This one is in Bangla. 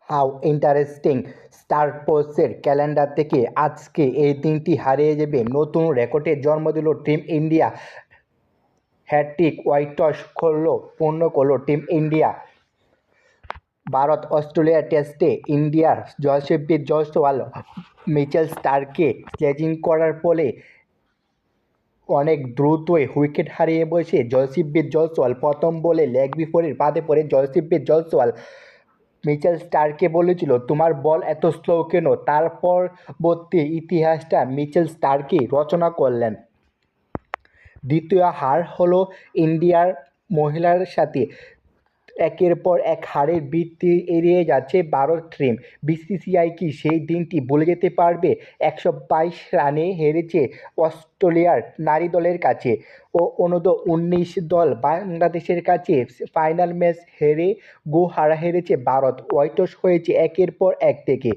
How interesting! স্টার স্পোর্টসের ক্যালেন্ডার থেকে আজকে এই দিনটি হারিয়ে যাবে। নতুন রেকর্ডের জন্ম দিল টিম ইন্ডিয়া। হ্যাটট্রিক হোয়াইটওয়াশ পূর্ণ করল টিম ইন্ডিয়া। ভারত অস্ট্রেলিয়া টেস্টে ইন্ডিয়ার যশস্বী জয়সওয়াল মিচেল স্টার্ককে স্লেজিং করার ফলে অনেক দ্রুতই উইকেট হারিয়ে বসে যশস্বী জয়সওয়াল। প্রথম বলে লেগ বিফোরের ফাঁদে পড়ে যশস্বী জয়সওয়াল মিচেল স্টার্ককে বলেছিল, তোমার বল এত স্লো কেন? তার পরবর্তী ইতিহাসটা মিচেল স্টার্কই রচনা করলেন। দ্বিতীয় হার হলো ইন্ডিয়ার মহিলার সাথে। একের পর এক হারের বৃত্তি এড়িয়ে যাচ্ছে ভারত টিম। বিসিসিআই কি সেই দিনটি ভুলে যেতে পারবে? 122 রানে হেরেছে অস্ট্রেলিয়ার নারী দলের কাছে ও অনূর্ধ্ব-19 দল বাংলাদেশের কাছে। ফাইনাল ম্যাচ হেরে হেরেছে ভারত। হোয়াইটওয়াশ হয়েছে একের পর এক থেকে।